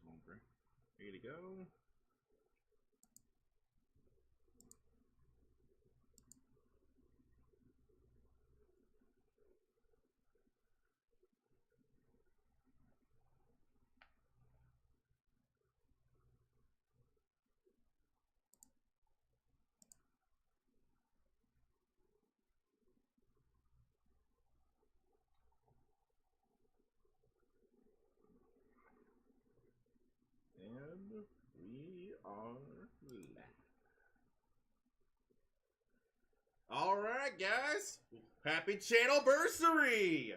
longer. Ready to go. And we are live. Alright, guys! Happy Channelversary!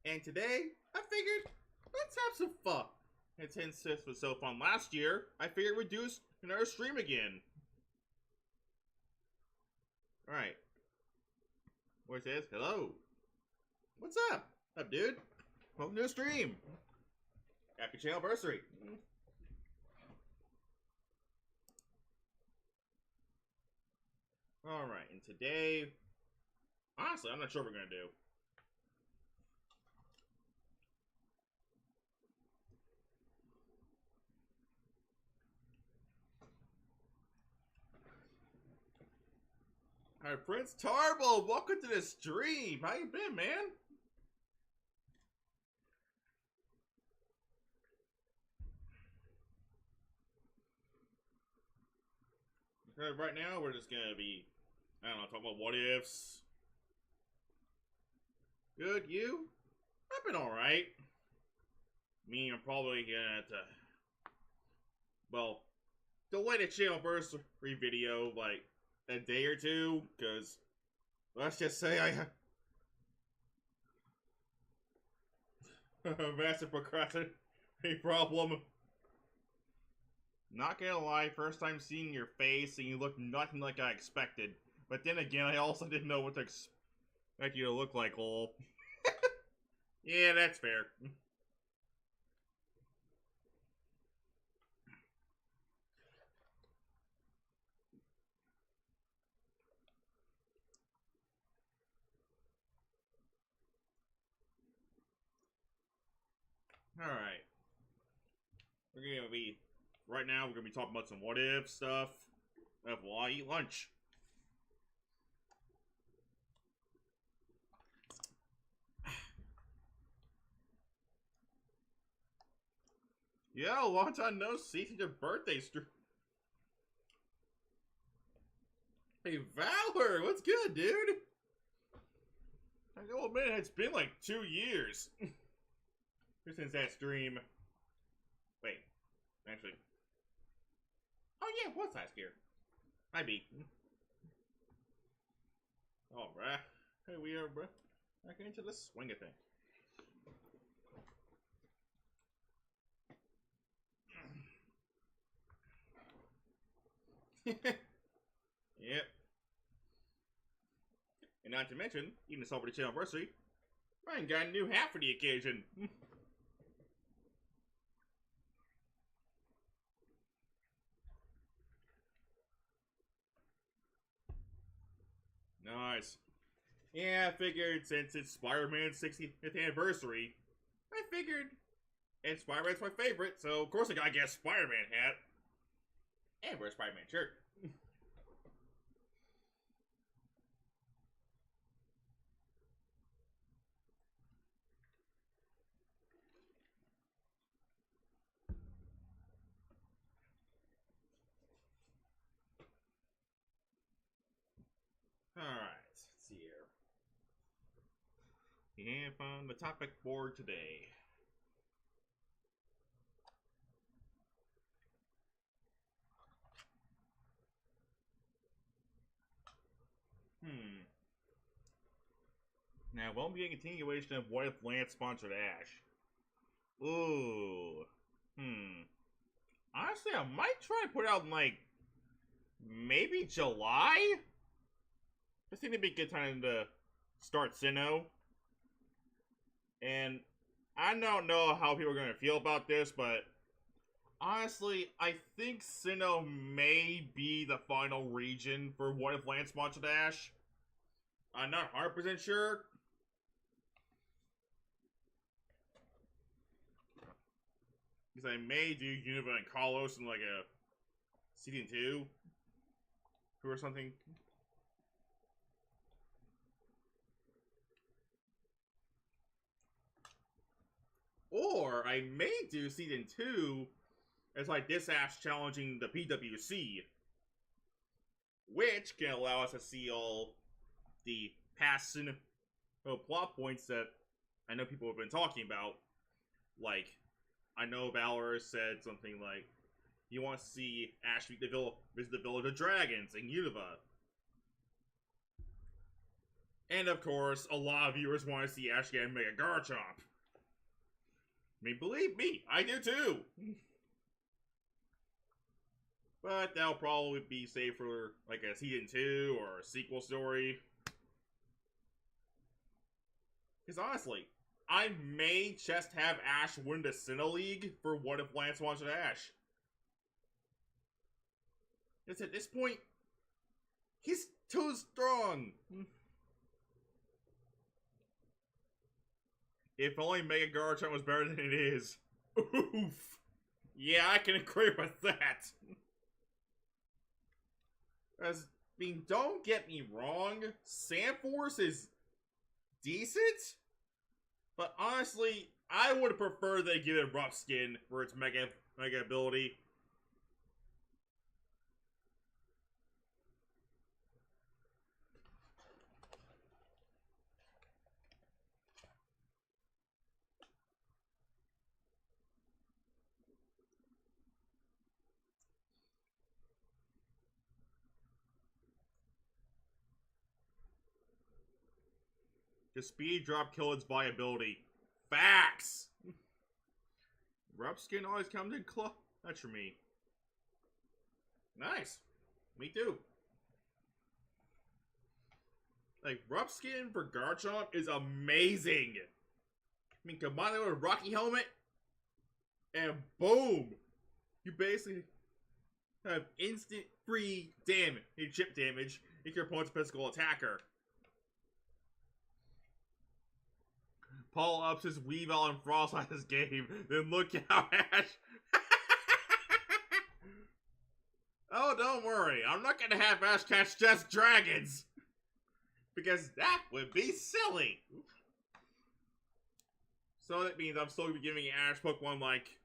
And today, I figured, let's have some fun. And since this was so fun last year, I figured we'd do another stream again. Alright. Where it says, hello. What's up? What's up, dude? Welcome to the stream. Happy Channelversary. Alright, and today, honestly, I'm not sure what we're gonna do. Alright, Prince Tarble, welcome to the stream. How you been, man? Right now, we're just gonna be, I don't know, talking about what ifs. Good, you? I've been alright. Me, I'm probably gonna have to, well, delay the Channelversary video, like, a day or two, because, let's just say I have a massive procrastination problem. Not gonna lie, first time seeing your face and you look nothing like I expected. But then again, I also didn't know what to expect you to look like, lol. Yeah, that's fair. Alright. We're gonna be, right now, we're gonna be talking about some what if stuff. While I eat lunch. Yo, long time no see. It's your birthday stream. Hey, Valor, what's good, dude? I gotta admit, it's been like 2 years since that stream. Wait, actually. Oh yeah, it was last year. Hi, B. Alright. Hey, we are back into the swing of things. Yep. And not to mention, even to celebrate the Channelversary, Ryan got a new hat for the occasion. Nice. Yeah, I figured since it's Spider-Man's 60th anniversary, I figured, and Spider-Man's my favorite, so of course I gotta get a Spider-Man hat. And wear a Spider-Man shirt. Alright, let's see here. And on the topic board today. Now, won't be a continuation of What If Lance sponsored Ash. Ooh. Honestly, I might try to put it out in, like, maybe July? This seems to be a good time to start Sinnoh. And I don't know how people are going to feel about this, but honestly, I think Sinnoh may be the final region for What If Lance sponsored Ash. I'm not 100% sure. Because I may do Unova and Carlos in like a season 2 or something. Or I may do season 2 as like this Ash challenging the PWC, which can allow us to see all the past plot points that I know people have been talking about. Like, I know Valor said something like, you want to see Ash visit the Village of Dragons in Unova. And of course, a lot of viewers want to see Ash get Mega Garchomp. I mean, believe me, I do too. But that'll probably be saved for like a season 2 or a sequel story. Because honestly, I may just have Ash win the Sinnoh League for What If Lance wants Ash. Because at this point, he's too strong. If only Mega Garchomp was better than it is. Oof. Yeah, I can agree with that. I mean, don't get me wrong, Sandforce is decent, but honestly, I would prefer they give it Rough Skin for its mega ability. The speed drop kill its viability. Facts! Rough Skin always comes in clutch. That's for me. Nice. Me too. Like, Rough Skin for Garchomp is amazing. I mean, combine it with a Rocky Helmet, and boom! You basically have instant free damage, chip damage, if your opponent's physical attacker. Paul ups his Weavile and Frostlass this game, then look out, Ash. Oh, don't worry, I'm not gonna have Ash catch just dragons. Because that would be silly. So that means I'm still gonna be giving Ash Pokemon like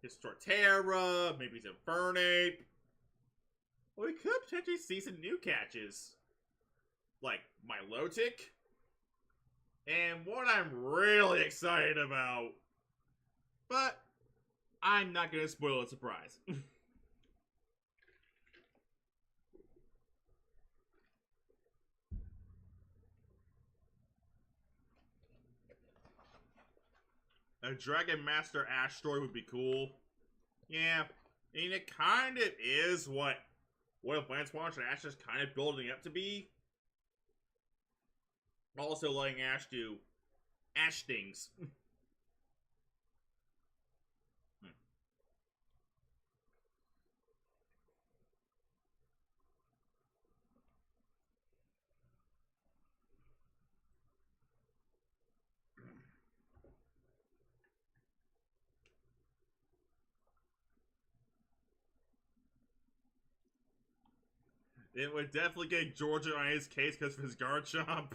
his Torterra, maybe his Infernape. Well, we could potentially see some new catches. Like Milotic. And what I'm really excited about. But I'm not gonna spoil the surprise. A Dragon Master Ash story would be cool. Yeah, I mean, it kind of is what if Lance Watch and Ash is kind of building up to be. Also letting Ash do Ash things. It would definitely get Georgia on his case because of his Garchomp.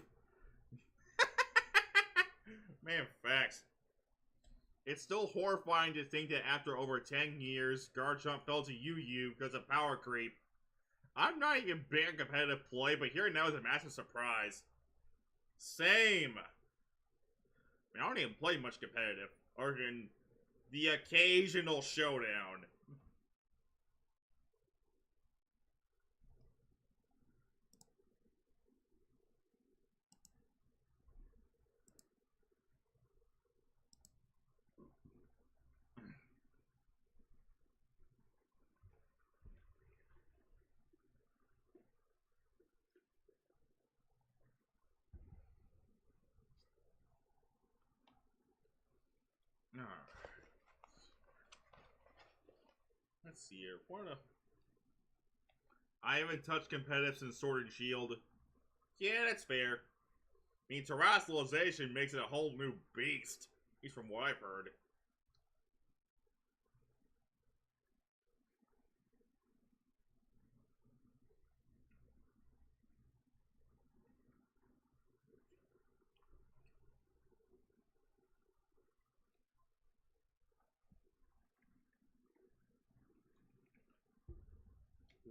Man, facts. It's still horrifying to think that after over 10 years, Garchomp fell to UU because of power creep. I'm not even big on competitive play, but here now is a massive surprise. Same. I mean, I don't even play much competitive, other than the occasional showdown. Let's see here. I haven't touched competitive since Sword and Shield. Yeah, that's fair. I mean, terrestrialization makes it a whole new beast. At least from what I've heard.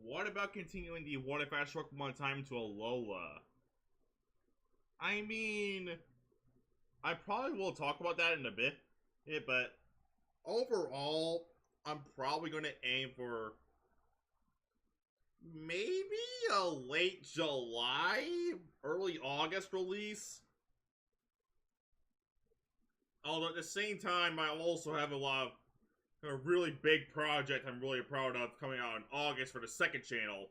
what about continuing the What If I Shrunk One Time to Alola? I mean, I probably will talk about that in a bit, but overall, I'm probably going to aim for maybe a late July, early August release. Although at the same time, I also have a really big project I'm really proud of coming out in August for the second channel.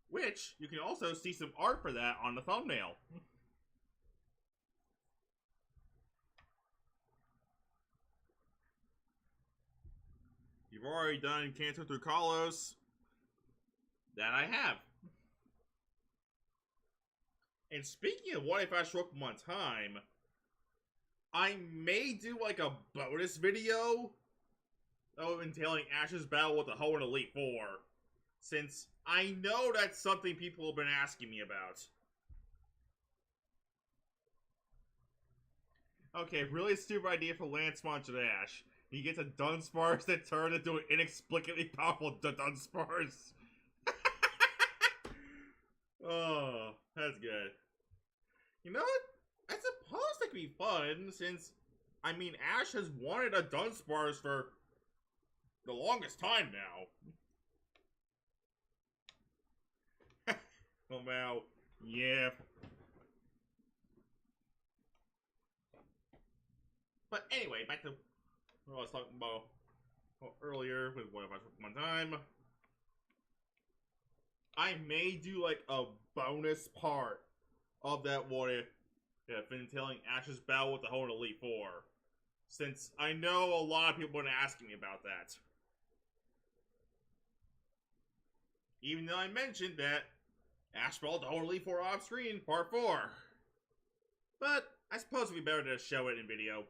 Which, you can also see some art for that on the thumbnail. You've already done Cancer Through Kalos. That I have. And speaking of What If I Shrunk One Time, I may do like a bonus video entailing Ash's battle with the Hoenn Elite Four, since I know that's something people have been asking me about. Okay, really stupid idea for Lance Sponsored Ash. He gets a Dunsparce that turned into an inexplicably powerful Dunsparce. Oh, that's good. You know what? I suppose that could be fun, since, I mean, Ash has wanted a Dunsparce for the longest time now. Oh, wow. Yeah. But anyway, back to what I was talking about earlier with What If I Shrunk One Time. I may do like a bonus part of that What If entailing Ash's battle with the Hoenn Elite Four, since I know a lot of people have been asking me about that. Even though I mentioned that Ash battled the Hoenn Elite Four off screen, part 4. But I suppose it'd be better to show it in video.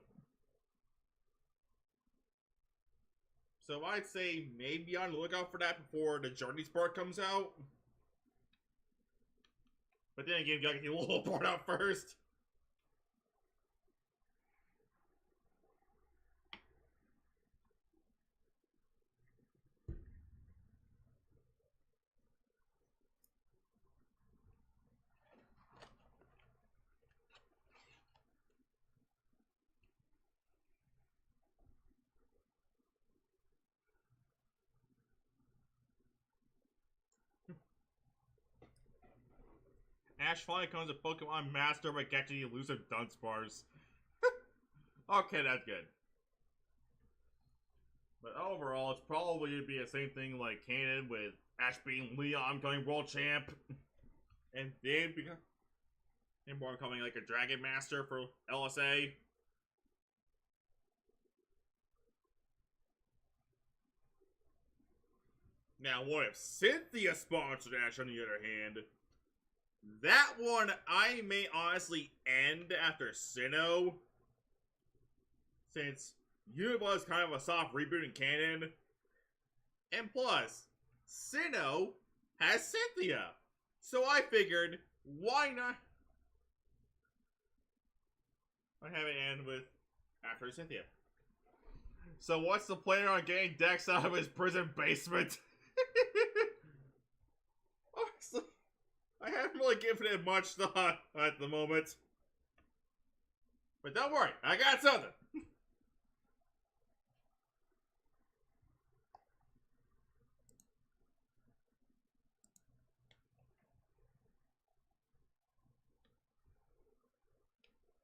So I'd say maybe on the lookout for that before the Journeys part comes out. But then again, you gotta get the little part out first. Ash finally becomes a Pokemon Master by catching the elusive Dunsparce. Okay, that's good. But overall, it's probably going to be the same thing like canon with Ash being Leon becoming World Champ. And then becoming like a Dragon Master for LSA. Now, what if Cynthia sponsored Ash on the other hand? That one I may honestly end after Sinnoh, since Unova is kind of a soft reboot in canon. And plus, Sinnoh has Cynthia. So I figured, why not? I have it end with after Cynthia. So what's the plan on getting Dex out of his prison basement? Honestly, I haven't really given it much thought at the moment. But don't worry, I got something.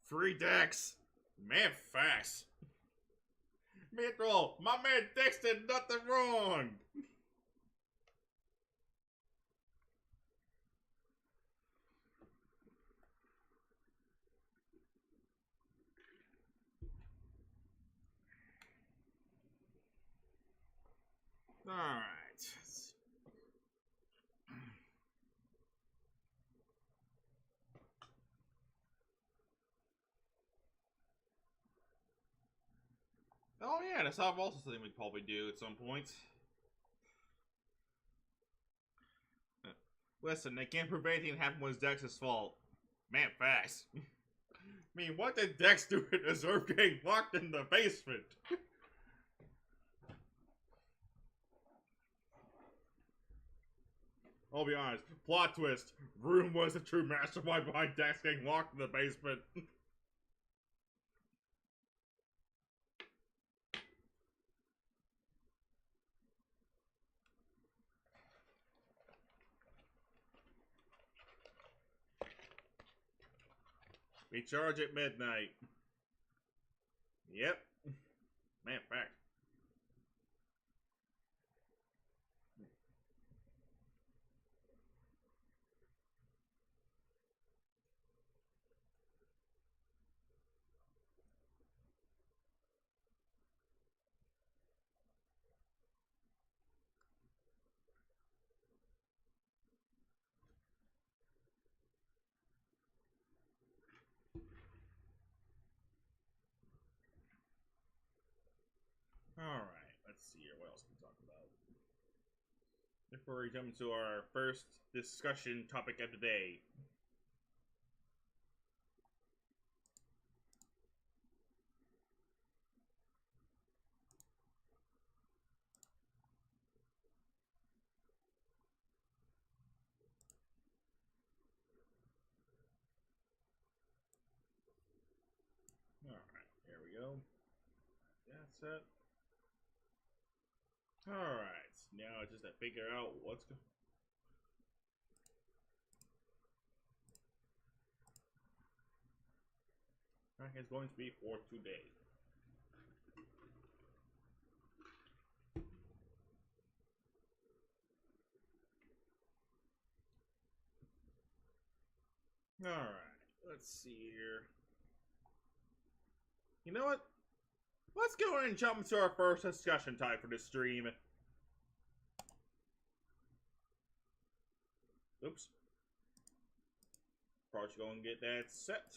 Free Dex. Man, facts. Mithril, my man Dex did nothing wrong. Alright. Oh yeah, that's also something we'd probably do at some point. Listen, they can't prove anything that happened was Dex's fault. Man, facts. I mean, what did Dex do to deserve getting locked in the basement? I'll be honest. Plot twist. Room was the true mastermind behind Dex getting locked in the basement. We charge at midnight. Yep. Man, fact. Alright, let's see here. What else can we talk about? Before we jump into our first discussion topic of the day. Alright, there we go. That's it. Alright, now just to figure out what's going. It's going to be for today. Alright, let's see here. You know what? Let's go ahead and jump into our first discussion type for this stream. Oops. Probably should go and get that set.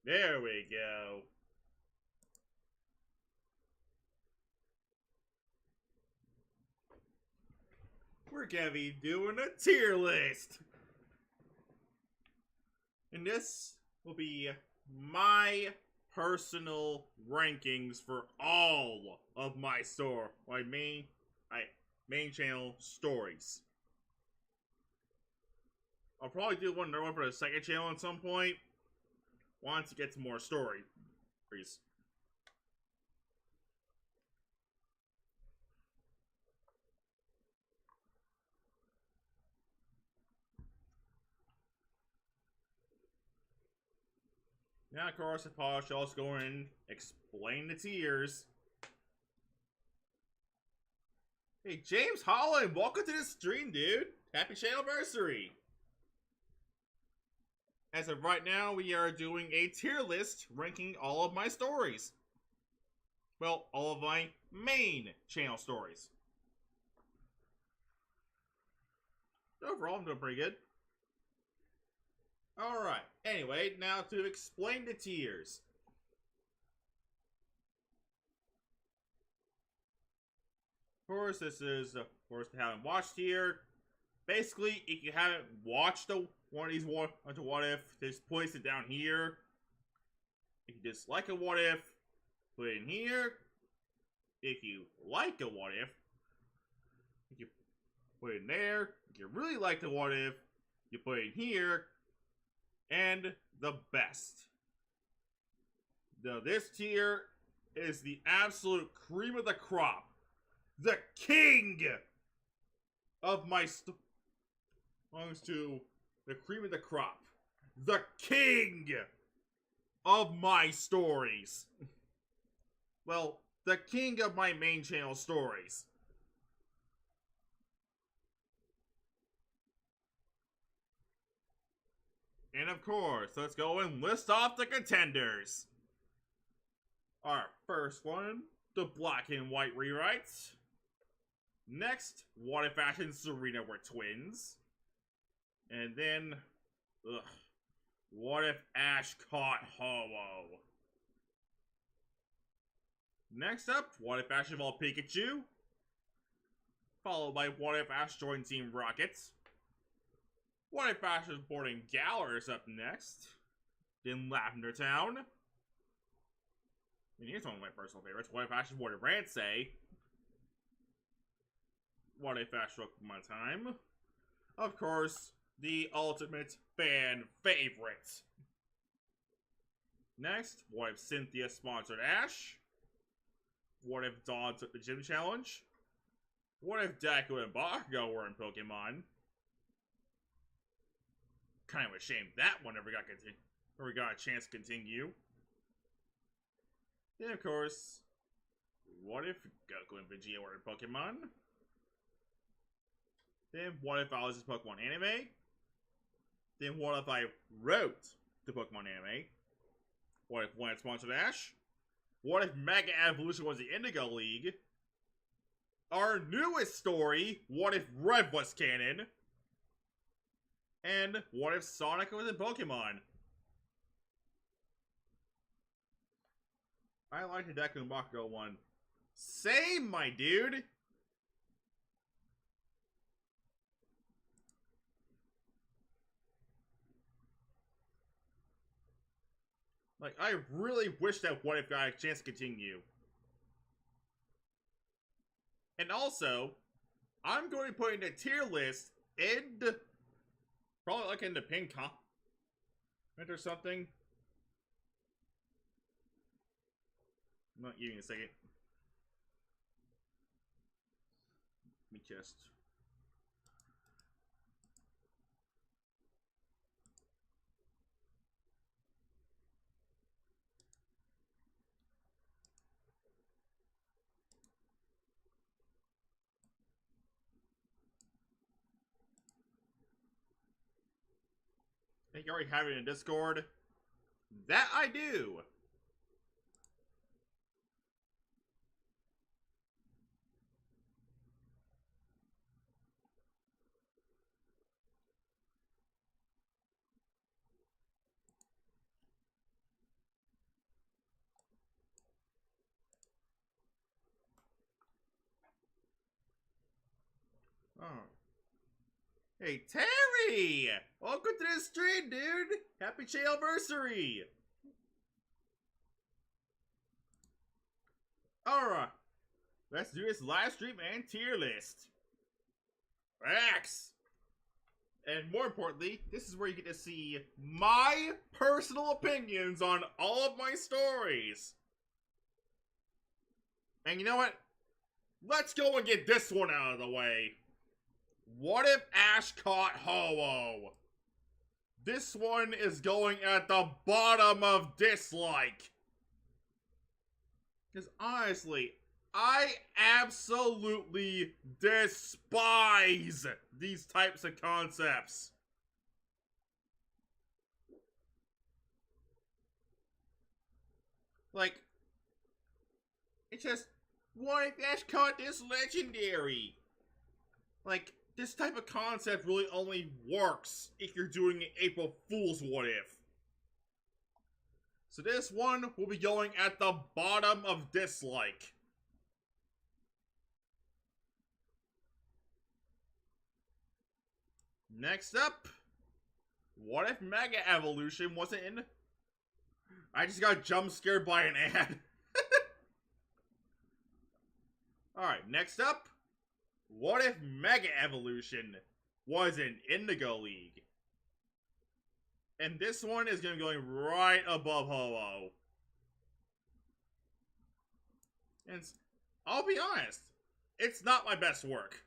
There we go. We're gonna be doing a tier list. And this will be my personal rankings for all of my main channel stories. I'll probably do another one for the second channel at some point. Once it gets more stories. Now, of course, the pod should also go and explain the tiers. Hey, James Holland, welcome to the stream, dude. Happy Channelversary. As of right now, we are doing a tier list ranking all of my stories. Well, all of my main channel stories. Overall, I'm doing pretty good. Alright, anyway, now to explain the tiers. Of course, this is, of course, the haven't watched tier. Basically, if you haven't watched one of these What If, just place it down here. If you dislike a What If, put it in here. If you like a What If, you put it in there. If you really like the What If, you put it in here. And the best. Now, this tier is the absolute cream of the crop. The king of my belongs to the cream of the crop. The king of my stories. Well, the king of my main channel stories. And of course, let's go and list off the contenders. Our first one, the black and white rewrites. Next, What If Ash and Serena were twins? And then, What If Ash caught Ho-Oh? Next up, What If Ash evolved Pikachu? Followed by What If Ash joined Team Rocket? What If Ash is boarding Galar is up next? Then Lavender Town. And here's one of my personal favorites. What if Ash's What Did Rant Say? What if Ash took my time? Of course, the ultimate fan favorite. Next, what if Cynthia sponsored Ash? What if Dawn took the gym challenge? What if Deku and Bakugo were in Pokemon? Kind of a shame that one never got a chance to continue. Then of course, what if Goku and Vegeta were in Pokemon? Then what if I was in Pokemon anime? Then what if I wrote the Pokemon anime? What if one had sponsored Ash? What if Mega Evolution was the Indigo League? Our newest story, what if Red was canon? And what if Sonic was in Pokemon? I like the Deku and Bakugo one. Same, my dude! Like, I really wish that What If got a chance to continue. And also, I'm going to be putting the tier list in the, probably like in the pinned comment or something. Not even a second. Let me just. I think you already have it in Discord. That I do! Oh. Hey, Terry! Welcome to the stream, dude! Happy Channelversary! Alright. Let's do this live stream and tier list. X! And more importantly, this is where you get to see my personal opinions on all of my stories. And you know what? Let's go and get this one out of the way. What if Ash caught Ho-Oh? This one is going at the bottom of dislike. Because honestly, I absolutely despise these types of concepts. Like, it's just, what if Ash caught this legendary? Like, this type of concept really only works if you're doing an April Fool's What If. So this one will be going at the bottom of dislike. Next up, what if Mega Evolution wasn't in? I just got jump scared by an ad. Alright, next up, what if Mega Evolution was in Indigo League? And this one is going to be going right above Ho-Oh. And I'll be honest, it's not my best work.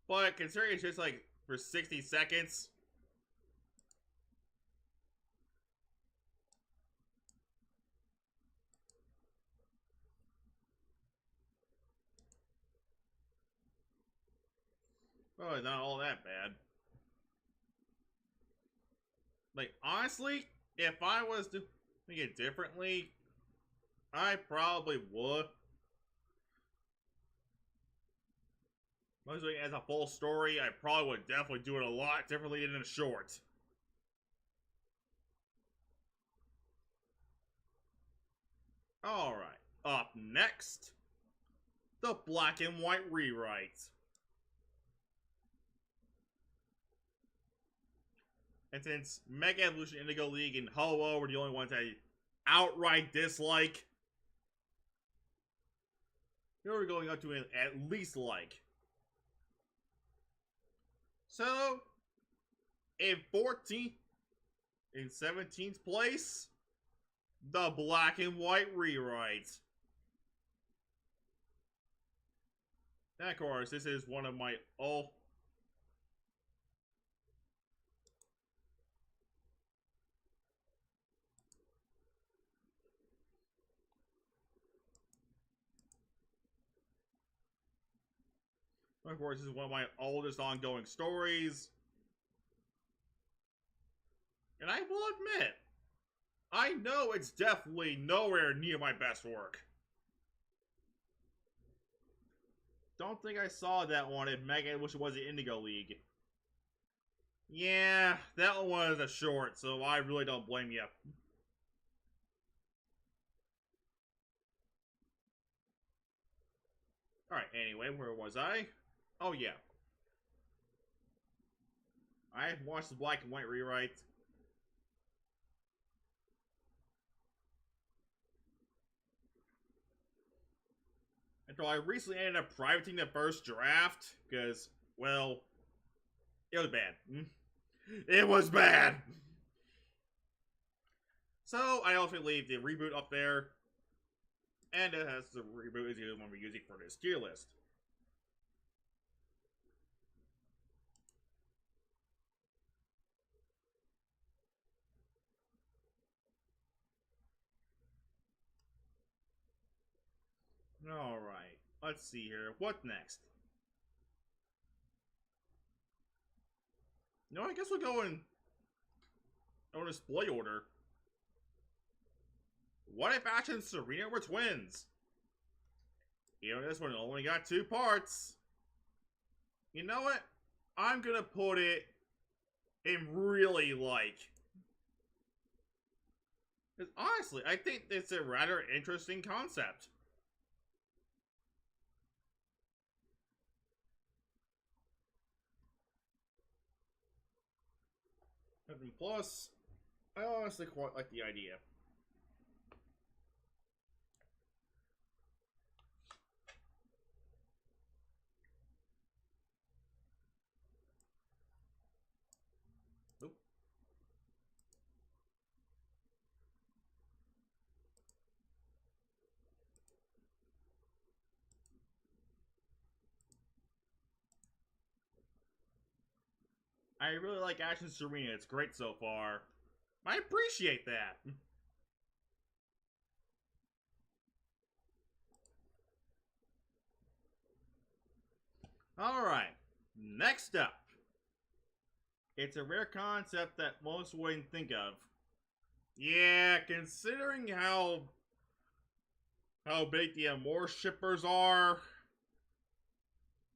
But considering it's just like for 60 seconds. Oh, it's not all that bad. Like, honestly, if I was to make it differently, I probably would. Mostly as a full story, I probably would definitely do it a lot differently than a short. Alright, up next, the black and white rewrite. And since Mega Evolution, Indigo League, and Ho-Oh were the only ones I outright dislike, here we're going up to an at least like. So, in 14th and 17th place, the Black and White rewrite. And of course, this is one of my Of course, this is one of my oldest ongoing stories. And I will admit, I know it's definitely nowhere near my best work. Don't think I saw that one in Mega Evolution was the Indigo League. Yeah, that one was a short, so I really don't blame you. Alright, anyway, where was I? Oh, yeah. I watched the Black and White rewrite. Until I recently ended up privating the first draft, because, well, it was bad. It was bad! So, I also leave the reboot up there, and it has the reboot is the one we're using for this tier list. Alright, let's see here. What next? No, I guess we'll go in display order. What if Ash and Serena were twins? You know, this one only got 2 parts. You know what? I'm gonna put it in really like. Because honestly, I think it's a rather interesting concept. And plus, I honestly quite like the idea. Nope. I really like Ash and Serena. It's great so far. I appreciate that. Alright, next up. It's a rare concept that most wouldn't think of. Yeah, considering how big the Amore shippers are.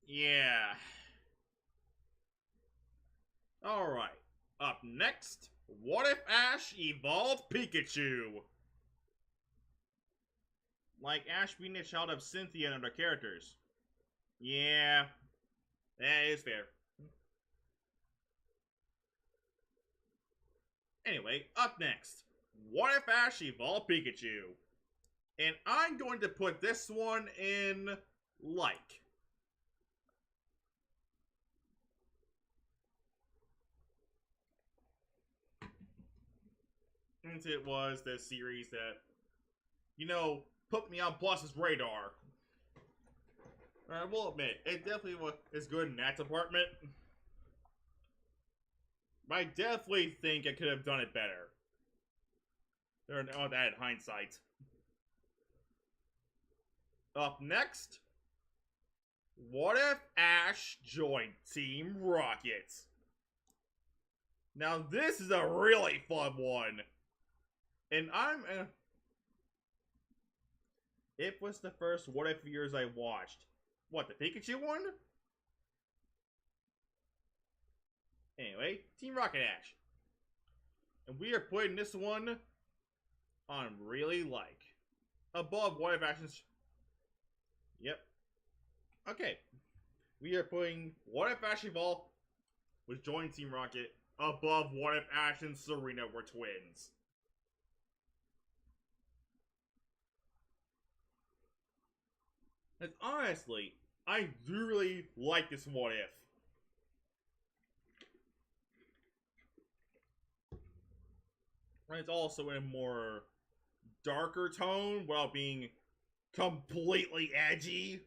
Yeah. Alright, up next, what if Ash evolved Pikachu? Like Ash being a child of Cynthia and other characters. Yeah, that is fair. Anyway, up next, what if Ash evolved Pikachu? And I'm going to put this one in like. Since it was the series that, you know, put me on Plus's radar. I will admit, it definitely is good in that department. But I definitely think I could have done it better. There are that in hindsight. Up next, what if Ash joined Team Rocket? Now this is a really fun one. And it was the first What If years I watched. What, the Pikachu one? Anyway, Team Rocket Ash. And we are putting this one on really like. Above What If Ash's. Yep. Okay. We are putting What If Ash Evolved with joining Team Rocket above what if Ash and Serena were twins. And honestly, I do really like this what if. And it's also in a more darker tone without being completely edgy.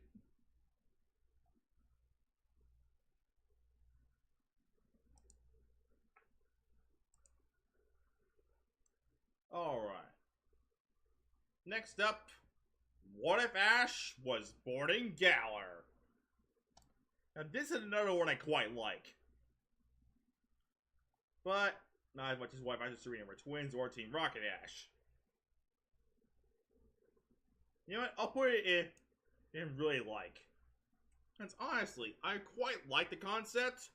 Alright. Next up, what if Ash was born in Galar? Now this is another one I quite like. But not as much as what if Ash and Serena were twins or Team Rocket Ash. You know what? I'll put it in really like. Because honestly, I quite like the concept.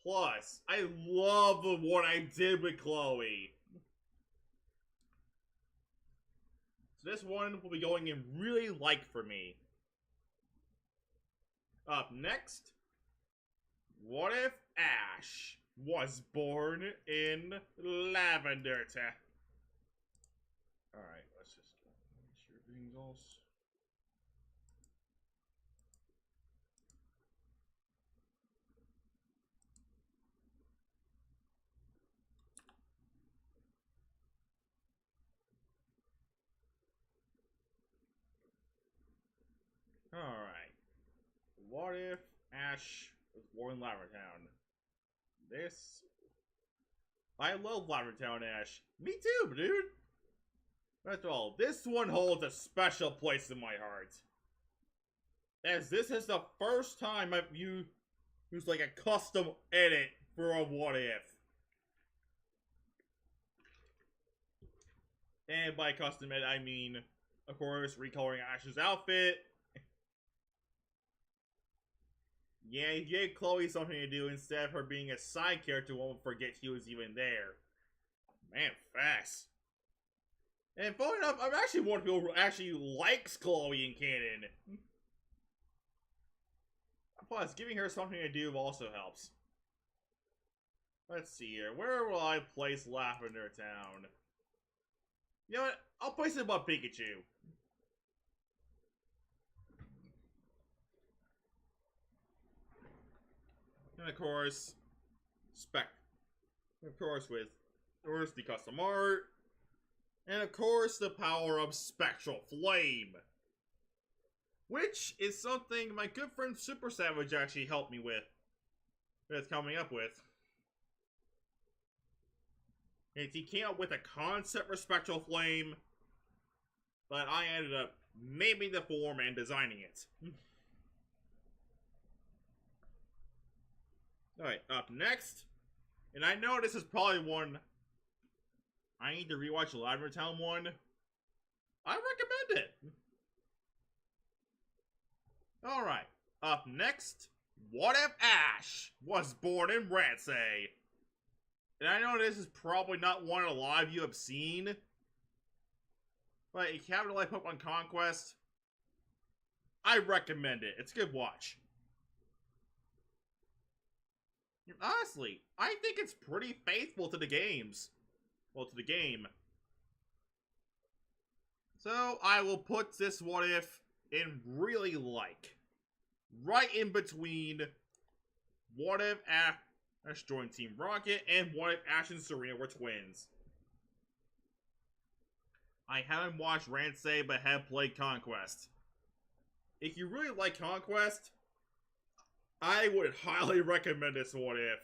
Plus, I love what I did with Chloe. So this one will be going in really like for me. Up next, what if Ash was born in Lavender Town? Alright, let's just make sure everything's all... Alright. What if Ash was born in Lavender Town? This... I love Lavender Town, Ash. Me too, dude! That's all. This one holds a special place in my heart. As this is the first time I've used like a custom edit for a what if. And by custom edit, I mean, of course, recoloring Ash's outfit. Yeah, he gave Chloe something to do instead of her being a side character who won't forget she was even there. Man, fast. And funny enough, I'm actually one of the people who actually likes Chloe in canon. Plus, giving her something to do also helps. Let's see here. Where will I place Lavender Town? You know what? I'll place it above Pikachu. And of course, with the custom art. And of course, the power of Spectral Flame. Which is something my good friend Super Savage actually helped me with. That's coming up with. And he came up with a concept for Spectral Flame. But I ended up naming the form and designing it. Alright, up next. And I know this is probably one I need to rewatch the Lavender Town one. I recommend it. Alright, up next, what if Ash was born in Ransay? And I know this is probably not one a lot of you have seen, but if you haven't liked Pokemon Conquest, I recommend it. It's a good watch. Honestly, I think it's pretty faithful to the games. Well, to the game. So, I will put this what if in really like. Right in between what if Ash joined Team Rocket and what if Ash and Serena were twins. I haven't watched Ransay but have played Conquest. If you really like Conquest, I would highly recommend this what if.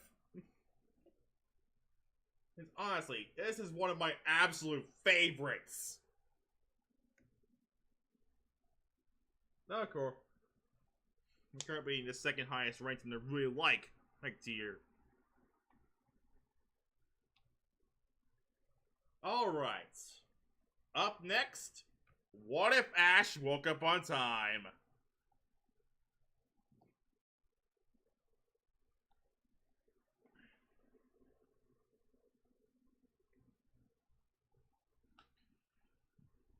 And honestly, this is one of my absolute favorites. Of course, I'm currently the second highest ranked in the really like tier. Alright. Up next, what if Ash woke up on time?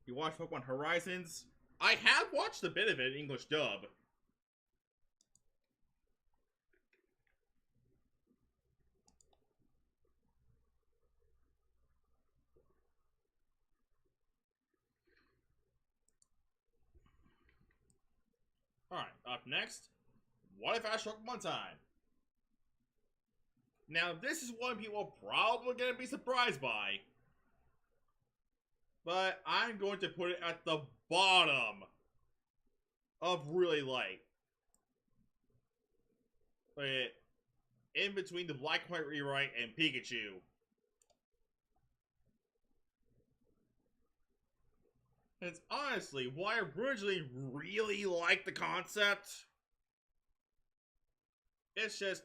You watch Pokemon Horizons? I have watched a bit of it in English dub. Alright, up next, What If Ash Took One Time? Now, this is one people are probably going to be surprised by. But I'm going to put it at the bottom of really like. But in between the Black and White rewrite and Pikachu. And it's honestly why I originally really liked the concept. It's just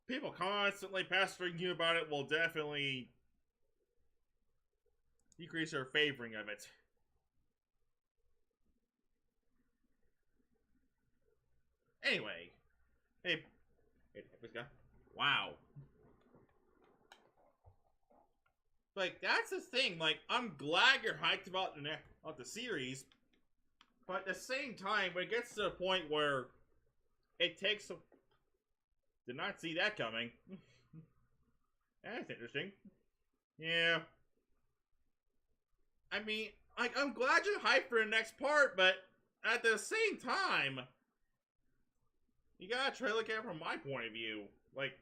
people constantly pestering you about it will definitely decrease your favoring of it. Anyway, hey, this guy. Wow. Like, that's the thing. Like, I'm glad you're hyped about the series, but at the same time, when it gets to the point where it takes some... Did not see that coming. That's interesting. Yeah. I mean, I'm glad you're hyped for the next part, but at the same time, you gotta try to look at it from my point of view. Like,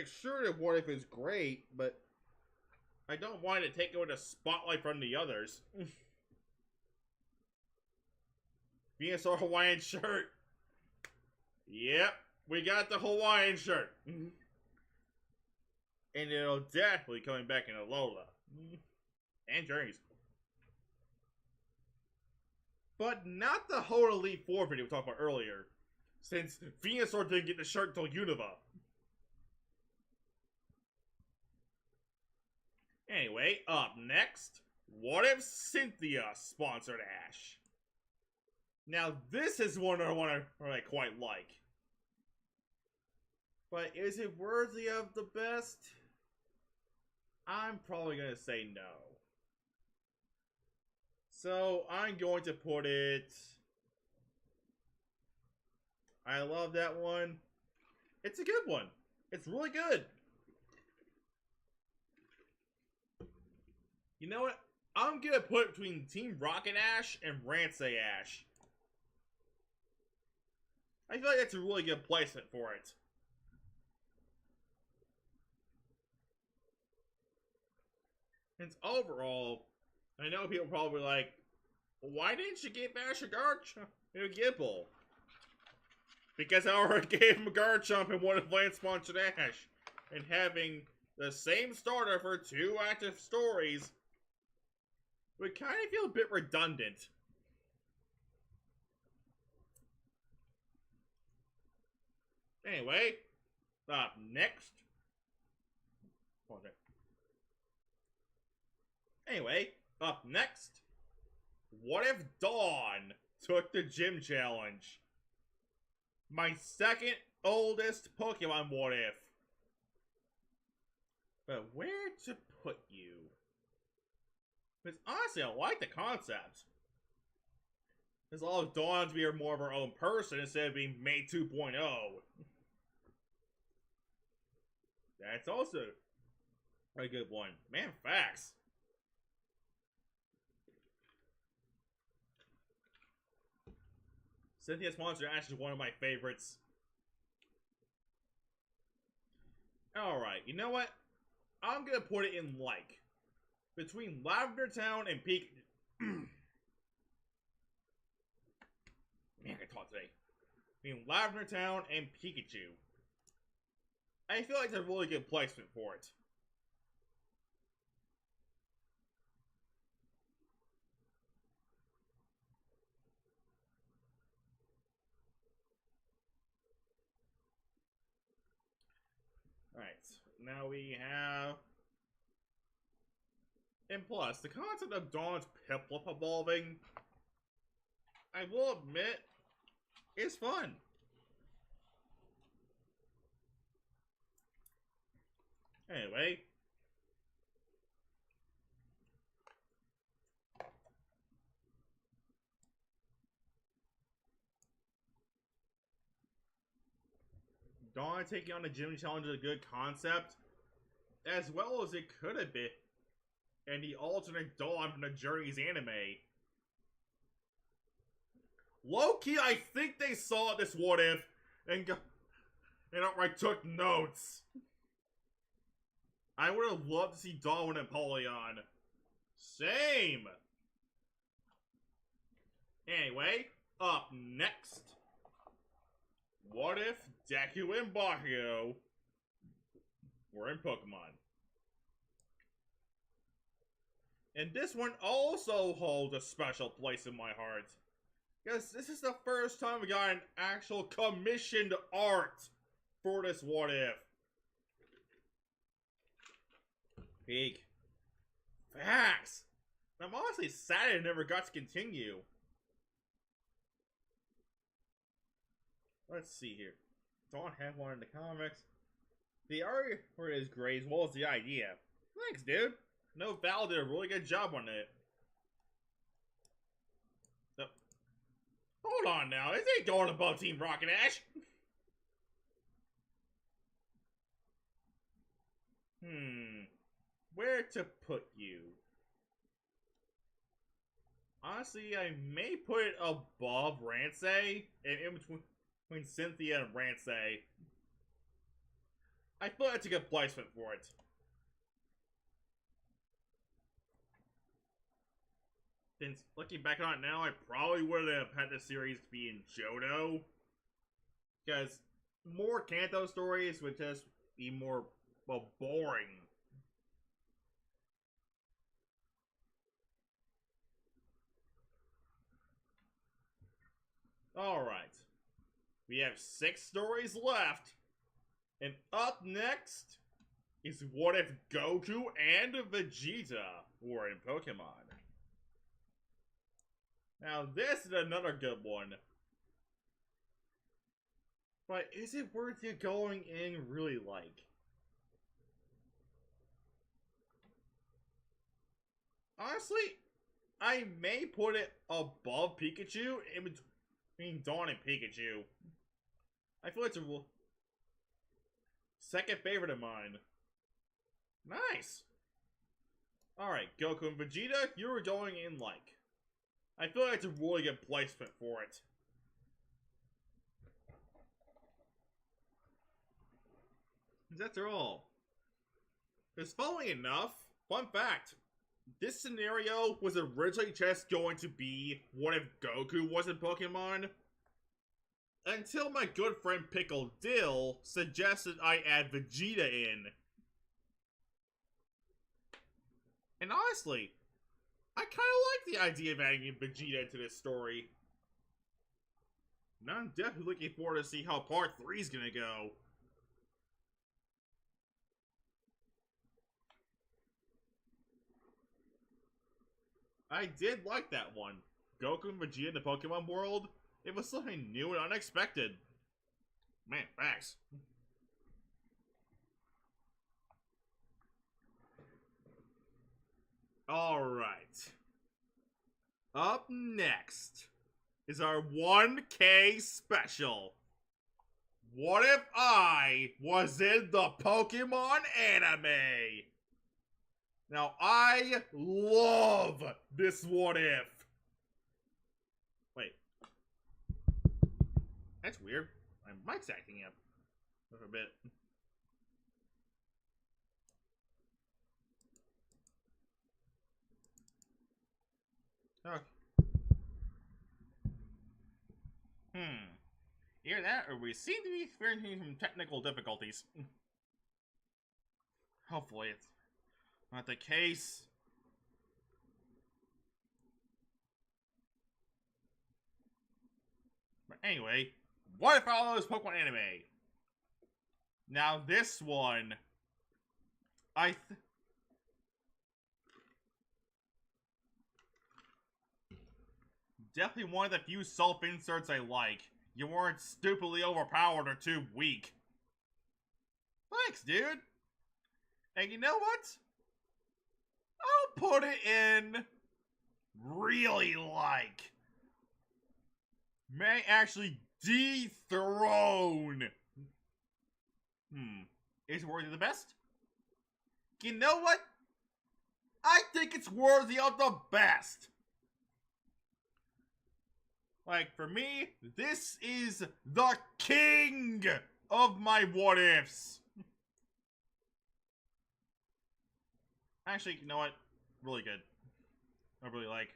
sure, the What If is great, but I don't want it to take away the spotlight from the others. Venusaur Hawaiian shirt. Yep, we got the Hawaiian shirt. And it'll definitely coming back in Alola. And Journeys. But not the whole Elite Four video we talked about earlier, since Venusaur didn't get the shirt until Unova. Anyway, up next, What If Cynthia sponsored Ash? Now, this is one I quite like. But is it worthy of the best? I'm probably going to say no. So, I'm going to put it... I love that one. It's a good one. It's really good. You know what? I'm going to put it between Team Rocket Ash and Ransay Ash. I feel like that's a really good placement for it. And overall, I know people probably like, why didn't you give Ash a Gibble? Because I already gave him a Garchomp in one of Lance sponsored Ash. And having the same starter for 2 active stories would kind of feel a bit redundant. Anyway, up next. Anyway, up next. What if Dawn took the gym challenge? My second oldest Pokemon What If. But where to put you? Because honestly, I like the concept. Because all of Dawn to be more of her own person instead of being May 2.0. That's also a good one. Man, facts. Cynthia's Monster Ash is one of my favorites. Alright, you know what? I'm gonna put it in like. Between Lavender Town and Peak. Man, I can talk today. Between Lavender Town and Pikachu. I feel like it's a really good placement for it. Alright, now we have... And plus, the concept of Dawn's Piplup evolving, I will admit, is fun. Anyway. Dawn taking on the gym challenge is a good concept, as well as it could have been in the alternate Dawn from the Journeys anime. low-key, I think they saw this what if and outright took notes. I would have loved to see Dawn and Napoleon. Same. Anyway, up next, what if Deku and Bakugo were in Pokemon? And this one also holds a special place in my heart, because this is the first time we got an actual commissioned art for this what if. Big facts. I'm honestly sad it never got to continue. Let's see here. Don't have one in the comics. The art is great as well as the idea. Thanks, dude. No, Val did a really good job on it. So, hold on now. This ain't going above Team Rocket Ash. Where to put you? Honestly, I may put it above Ransay and in between Cynthia and Ransay. I feel that's a good placement for it. Since looking back on it now, I probably would have had the series be in Johto. Because more Kanto stories would just be more, well, boring. Alright. We have 6 stories left. And up next is what if Goku and Vegeta were in Pokemon? Now this is another good one. But is it worth you going in really like? Honestly, I may put it above Pikachu in between Dawn and Pikachu. I feel it's a second favorite of mine. Nice! Alright, Goku and Vegeta, you were going in like. I feel like it's a really good placement for it. After all, because funnily enough, fun fact, this scenario was originally just going to be what if Goku was in Pokemon, until my good friend Pickle Dill suggested I add Vegeta in. And honestly, I kind of like the idea of adding Vegeta into this story. And I'm definitely looking forward to see how part 3 is gonna go. I did like that one. Goku and Vegeta in the Pokemon world, it was something new and unexpected. Man, facts. Alright. Up next is our 1K special. What if I was in the Pokemon anime? Now, I love this what if. Wait. That's weird. My mic's acting up a bit. Okay. Either that, or we seem to be experiencing some technical difficulties. Hopefully it's not the case. But anyway, what if all those Pokemon anime? Now this one, definitely one of the few self-inserts I like. You weren't stupidly overpowered or too weak. Thanks, dude. And you know what? I'll put it in really like. May actually dethrone. Is it worthy of the best? You know what? I think it's worthy of the best. Like, for me, this is the king of my what ifs. Actually, you know what? Really good. I really like.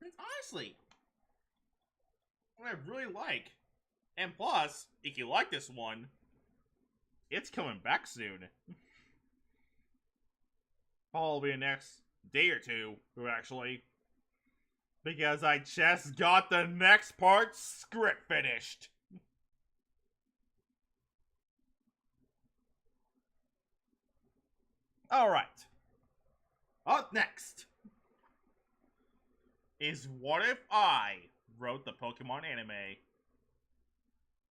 It's honestly what I really like. And plus, if you like this one, it's coming back soon. Probably the next day or two, actually. Because I just got the next part script finished. Alright. Up next is What If I Wrote the Pokemon Anime.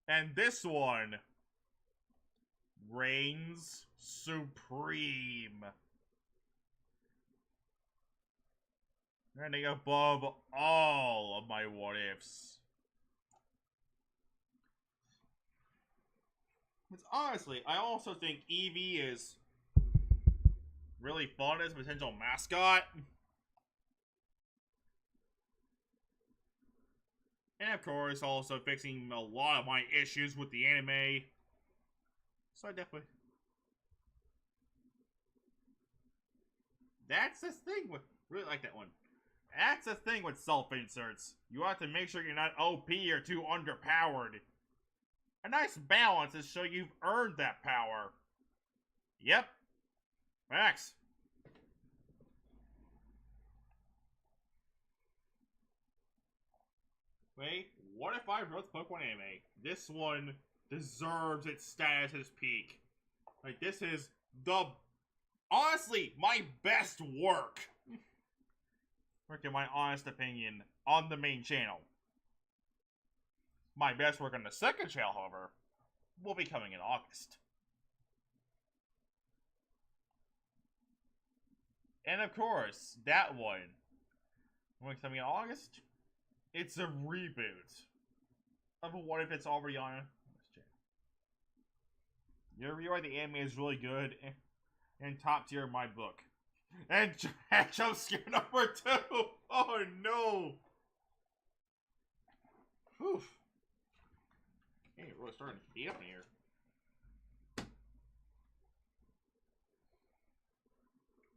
And this one reigns supreme. Running above all of my what ifs. But honestly, I also think Eevee is really fun as a potential mascot. And of course, also fixing a lot of my issues with the anime. So I definitely... That's the thing with... Really like that one. That's the thing with self-inserts. You have to make sure you're not OP or too underpowered. A nice balance is so you've earned that power. Yep. Facts. Wait, what if I wrote the Pokemon anime? This one deserves its status as peak. Like, this is the... Honestly, my best work. In my honest opinion, on the main channel. My best work on the second channel, however, will be coming in August. And of course, that one, when it's coming in August, it's a reboot of What If It's already on. Your review of the anime is really good and top tier in my book. And jump scare number 2! Oh no! Whew. Hey, it's really starting to heat up in here.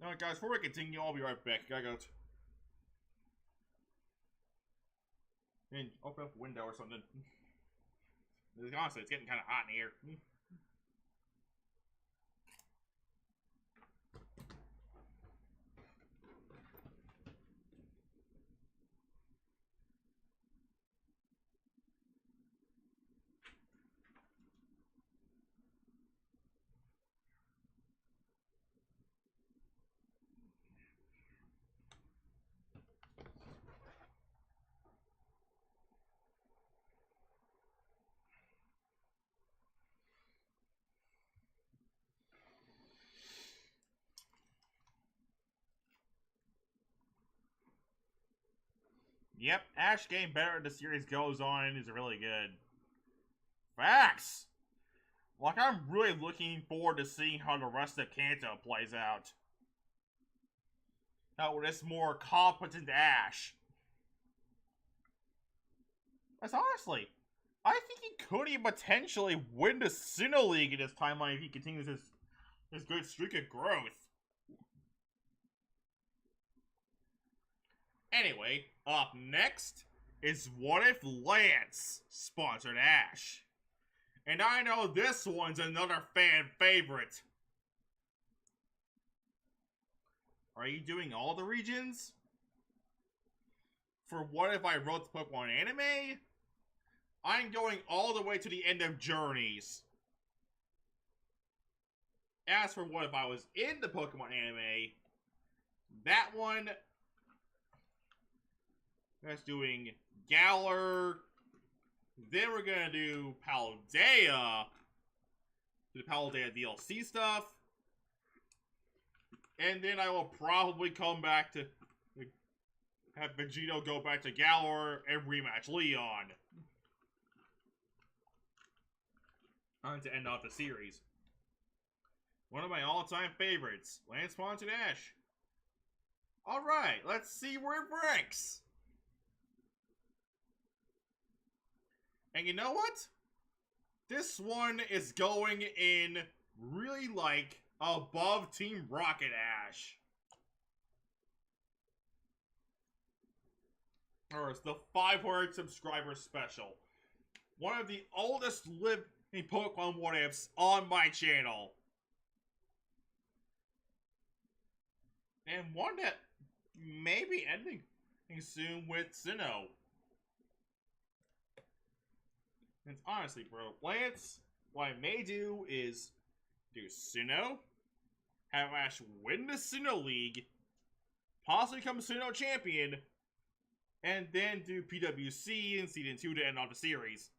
Alright guys, before we continue, I'll be right back. I got... And open up a window or something. Honestly, it's getting kind of hot in here. Yep, Ash getting better as the series goes on is really good. Facts! Like, I'm really looking forward to seeing how the rest of Kanto plays out. Now, with this more competent Ash. Because honestly, I think he could even potentially win the Sinnoh League in this timeline if he continues his good streak of growth. Anyway, up next is What If Lance sponsored Ash. And I know this one's another fan favorite. Are you doing all the regions? For What If I Wrote the Pokemon Anime? I'm going all the way to the end of Journeys. As for What If I Was in the Pokemon Anime, that one... That's doing Galar. Then we're gonna do Paldea. The Paldea DLC stuff. And then I will probably come back to have Vegito go back to Galar and rematch Leon. On to end off the series. One of my all-time favorites, Lance sponsored Ash. Alright, let's see where it ranks. And you know what? This one is going in really like above Team Rocket Ash. Or it's the 500 subscriber special. One of the oldest living Pokemon what ifs on my channel. And one that may be ending soon with Sinnoh. And honestly, bro, Lance, what I may do is do Sinnoh, have Ash win the Sinnoh League, possibly become Sinnoh champion, and then do PWC in Season 2 to end off the series.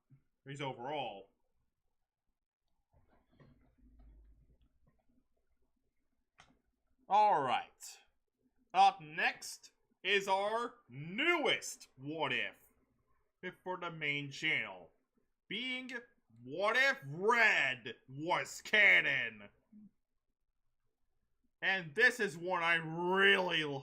Overall. Alright. Up next is our newest What If for the main channel. Being What If Red was canon. And this is one I really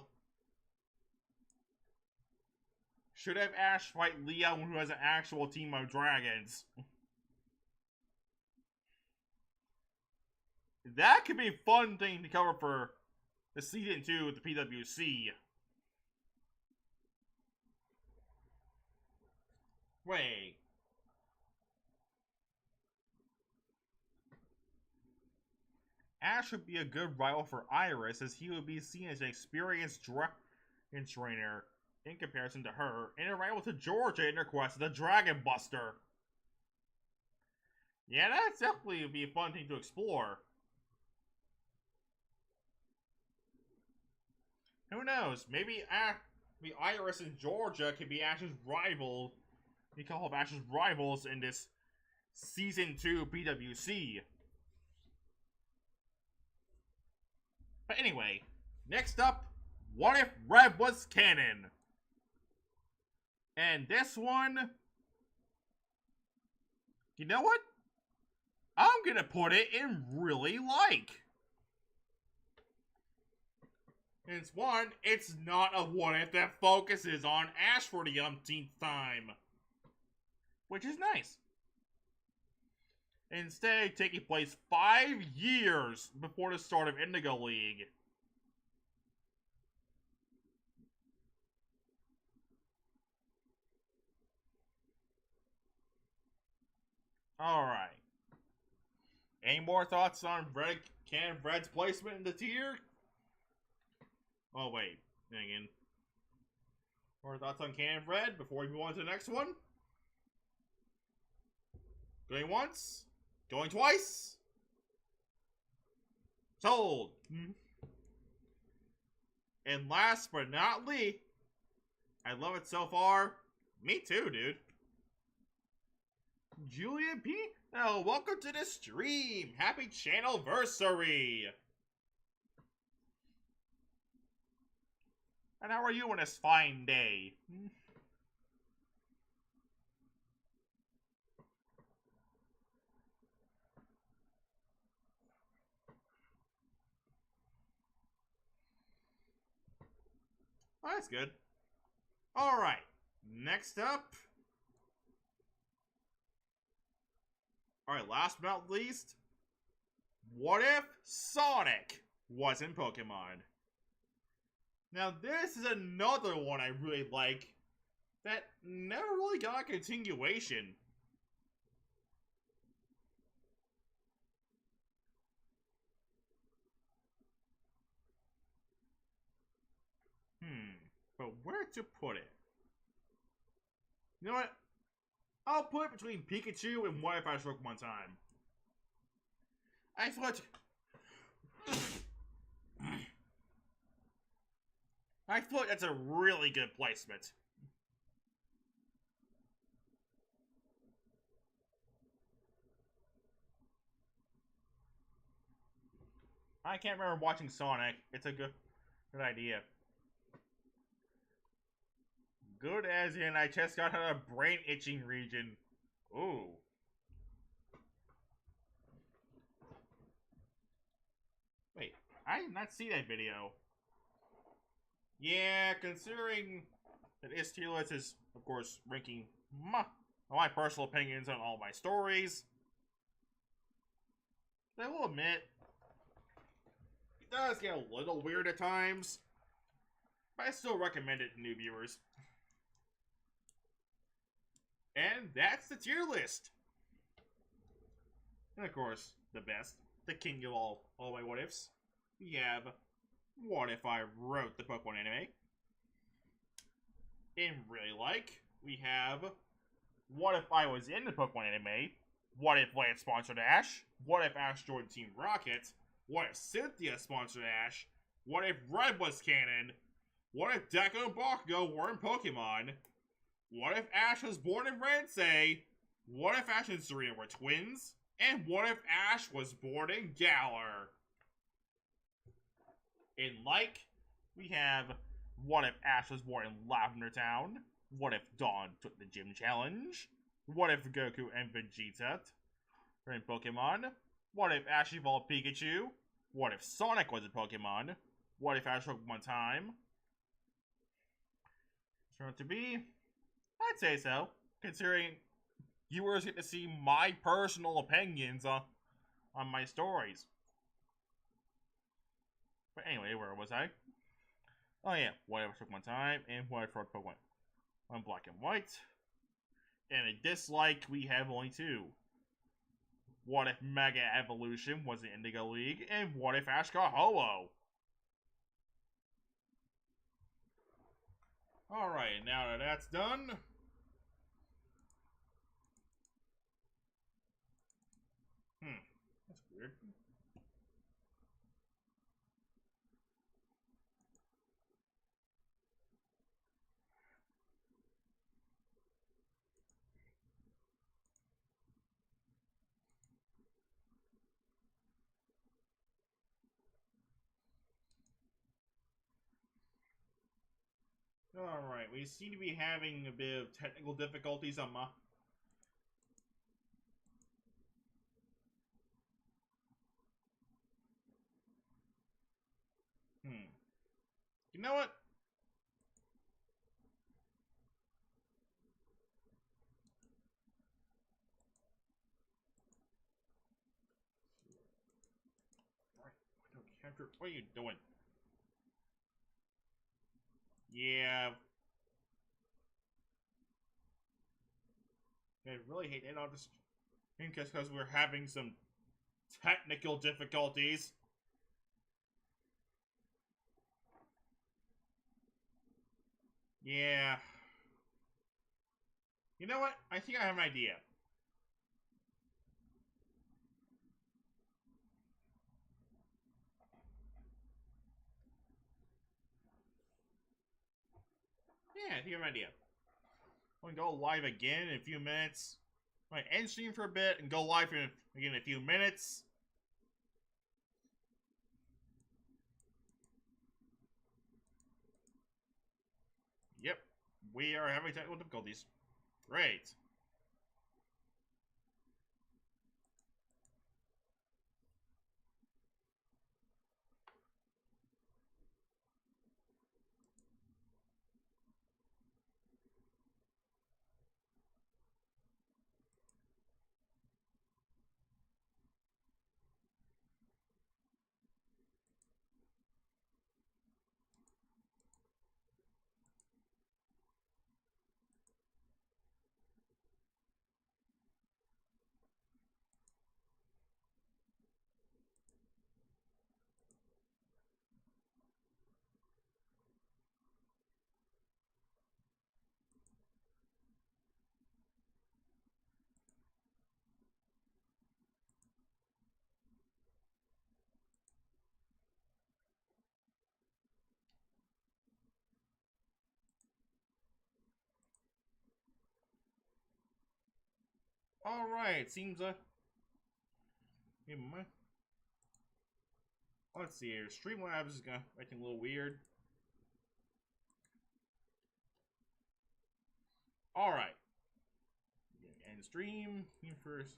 should have Ash fight Leon, who has an actual team of dragons. That could be a fun thing to cover for the Season 2 with the PWC. Wait. Ash would be a good rival for Iris, as he would be seen as an experienced dragon trainer in comparison to her, and a rival to Georgia in her quest as the Dragon Buster. Yeah, that definitely would be a fun thing to explore. Who knows? Maybe Iris and Georgia could be Ash's rival. We call them Ash's rivals in this Season 2 PWC. But anyway, next up, What If Red was canon? And this one, you know what? I'm gonna put it in really like. And it's not a What If that focuses on Ash for the umpteenth time. Which is nice. Instead, taking place 5 years before the start of Indigo League. Alright. Any more thoughts on Can Red's placement in the tier? Oh, wait. Hang in. More thoughts on Can Red before we move on to the next one? Going once? Going twice? Sold! And last but not least, I love it so far. Me too, dude. Julian P. Oh, welcome to the stream. Happy Channelversary. And how are you on this fine day? Oh, that's good. Alright, next up. Alright, last but not least. What if Sonic was in Pokemon? Now, this is another one I really like that never really got a continuation. But where to put it? You know what? I'll put it between Pikachu and What If I Struck One Time. I thought that's a really good placement. I can't remember watching Sonic. It's a good idea. Good as in I just got out of brain itching region. Ooh. Wait, I did not see that video. Yeah, considering that this tier list is, of course, ranking my personal opinions on all my stories, I will admit, it does get a little weird at times, but I still recommend it to new viewers. And that's the tier list. And of course, the best, the king of all my what ifs. We have What If I Wrote the Pokemon Anime? And really like, we have What If I Was in the Pokemon Anime? What If Lance sponsored Ash? What If Ash joined Team Rocket? What if Cynthia sponsored Ash? What if Red was canon? What if Deku and Bakugo were in Pokemon? What if Ash was born in Ransei? What if Ash and Serena were twins? And what if Ash was born in Galar? In like, we have What If Ash was born in Lavender Town? What if Dawn took the gym challenge? What if Goku and Vegeta were in Pokemon? What if Ash evolved Pikachu? What if Sonic was a Pokemon? What if Ash took one time? Turn to be, I'd say so, considering viewers get to see my personal opinions on my stories. But anyway, where was I? Oh yeah, What If I Took One Time, and What If I Wrote Pokemon on Black and White. And a dislike, we have only two. What if Mega Evolution was the Indigo League? And what if Ash got Ho-Oh? Alright, now that that's done, that's weird. Alright, we seem to be having a bit of technical difficulties on my... You know what? What are you doing? Yeah. I really hate it. I'll just... because we're having some technical difficulties. Yeah. You know what? I think I have an idea. Yeah, I think I have an idea. I'm gonna go live again in a few minutes. I'm gonna end stream for a bit and go live again in a few minutes. Yep, we are having technical difficulties. Great. Alright, seems let's see here. Streamlabs is acting a little weird. Alright. End stream. Here first.